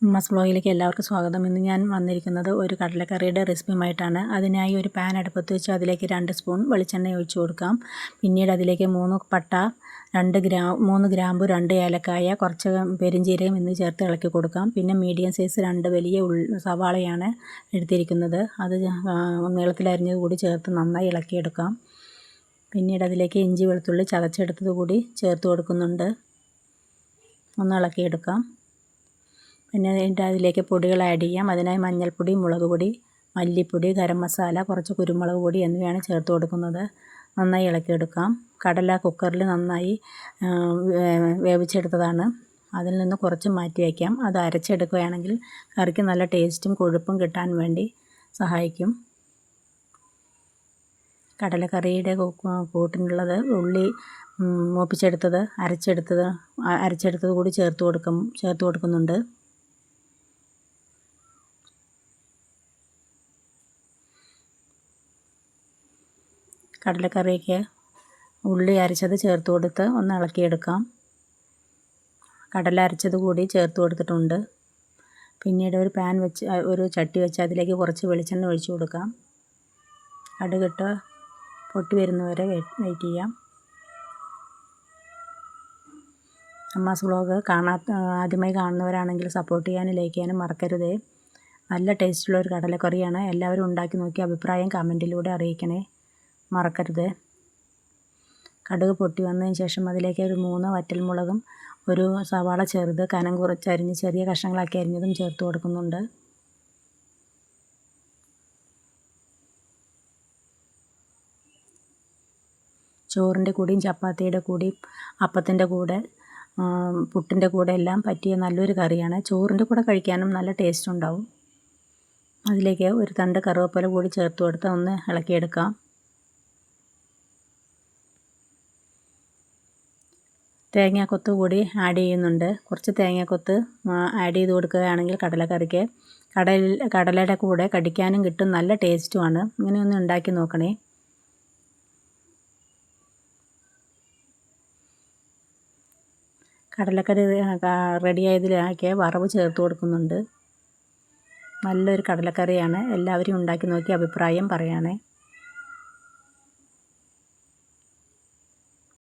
ഉമ്മാസ് വ്ലോഗിലേക്ക് എല്ലാവർക്കും സ്വാഗതം. ഇന്ന് ഞാൻ വന്നിരിക്കുന്നത് ഒരു കടലക്കറിയുടെ റെസിപ്പിയുമായിട്ടാണ്. അതിനായി ഒരു പാൻ അടുപ്പത്ത് വെച്ച് അതിലേക്ക് 2 സ്പൂൺ വെളിച്ചെണ്ണ ഒഴിച്ചു കൊടുക്കാം. പിന്നീട് അതിലേക്ക് 3 പട്ട, 3 ഗ്രാമ്പു, 2 ഏലക്കായ, കുറച്ച് പെരിഞ്ജീരകം എന്നിവ ചേർത്ത് ഇളക്കി കൊടുക്കാം. പിന്നെ മീഡിയം സൈസ് 2 വലിയ സവാളയാണ് എടുത്തിരിക്കുന്നത്. അത് നീളത്തിലരിഞ്ഞത് കൂടി ചേർത്ത് നന്നായി ഇളക്കിയെടുക്കാം. പിന്നീട് അതിലേക്ക് ഇഞ്ചി വെളുത്തുള്ളി ചതച്ചെടുത്തത് കൂടി ചേർത്ത് കൊടുക്കുന്നുണ്ട്. ഒന്ന് ഇളക്കിയെടുക്കാം. പിന്നെ അതിലേക്ക് പൊടികൾ ആഡ് ചെയ്യാം. അതിനായി മഞ്ഞൾപ്പൊടി, മുളക് പൊടി, മല്ലിപ്പൊടി, ഗരം മസാല, കുറച്ച് കുരുമുളക് പൊടി എന്നിവയാണ് ചേർത്ത് കൊടുക്കുന്നത്. നന്നായി ഇളക്കിയെടുക്കാം. കടല കുക്കറിൽ നന്നായി വേവിച്ചെടുത്തതാണ്. അതിൽ നിന്ന് കുറച്ച് മാറ്റി വയ്ക്കാം. അത് അരച്ചെടുക്കുകയാണെങ്കിൽ കറിക്ക് നല്ല ടേസ്റ്റും കൊഴുപ്പും കിട്ടാൻ വേണ്ടി സഹായിക്കും. കടലക്കറിയുടെ കൂട്ടിനുള്ളത് ഉള്ളി മൂപ്പിച്ചെടുത്തത്, അരച്ചെടുത്തത് കൂടി ചേർത്ത് കൊടുക്കുന്നുണ്ട്. കടലക്കറിക്ക് ഉള്ളി അരച്ചത് ചേർത്ത് കൊടുത്ത് ഒന്ന് ഇളക്കിയെടുക്കാം. കടല അരച്ചത് കൂടി ചേർത്ത് കൊടുത്തിട്ടുണ്ട്. പിന്നീട് ഒരു ചട്ടി വെച്ച് അതിലേക്ക് കുറച്ച് വെളിച്ചെണ്ണ ഒഴിച്ചു കൊടുക്കാം. കടുകിട്ട് പൊട്ടി വരുന്നവരെ വെയിറ്റ് ചെയ്യാം. അമ്മാസ് വ്ലോഗ് ആദ്യമായി കാണുന്നവരാണെങ്കിൽ സപ്പോർട്ട് ചെയ്യാനും ലൈക്ക് ചെയ്യാനും മറക്കരുതേ. നല്ല ടേസ്റ്റുള്ള ഒരു കടലക്കറിയാണ്. എല്ലാവരും ഉണ്ടാക്കി നോക്കി അഭിപ്രായം കമൻറ്റിലൂടെ അറിയിക്കണേ, മറക്കരുത്. കടുക് പൊട്ടി വന്നതിന് ശേഷം അതിലേക്ക് ഒരു 3 വറ്റൽമുളകും ഒരു സവാള ചെറുത് കനം കുറച്ചരിഞ്ഞ് ചെറിയ കഷ്ണങ്ങളാക്കി അരിഞ്ഞതും ചേർത്ത് കൊടുക്കുന്നുണ്ട്. ചോറിൻ്റെ കൂടെയും ചപ്പാത്തിയുടെ കൂടെയും അപ്പത്തിൻ്റെ കൂടെ പുട്ടിൻ്റെ കൂടെ എല്ലാം പറ്റിയ നല്ലൊരു കറിയാണ്. ചോറിൻ്റെ കൂടെ കഴിക്കാനും നല്ല ടേസ്റ്റ് ഉണ്ടാവും. അതിലേക്ക് ഒരു തണ്ട് കറിവേപ്പില കൂടി ചേർത്ത് കൊടുത്ത് ഒന്ന് ഇളക്കിയെടുക്കാം. തേങ്ങാക്കൊത്ത് കൂടി ആഡ് ചെയ്യുന്നുണ്ട്. കുറച്ച് തേങ്ങാക്കൊത്ത് ആഡ് ചെയ്ത് കൊടുക്കുകയാണെങ്കിൽ കടലക്കറിക്ക് കടലയുടെ കൂടെ കടിക്കാനും കിട്ടും, നല്ല ടേസ്റ്റുമാണ്. ഇങ്ങനെ ഒന്ന് ഉണ്ടാക്കി നോക്കണേ. കടലക്കറി റെഡിയായതിലേക്ക് വറവ് ചേർത്ത് കൊടുക്കുന്നുണ്ട്. നല്ലൊരു കടലക്കറിയാണ്. എല്ലാവരും ഉണ്ടാക്കി നോക്കി അഭിപ്രായം പറയണേ.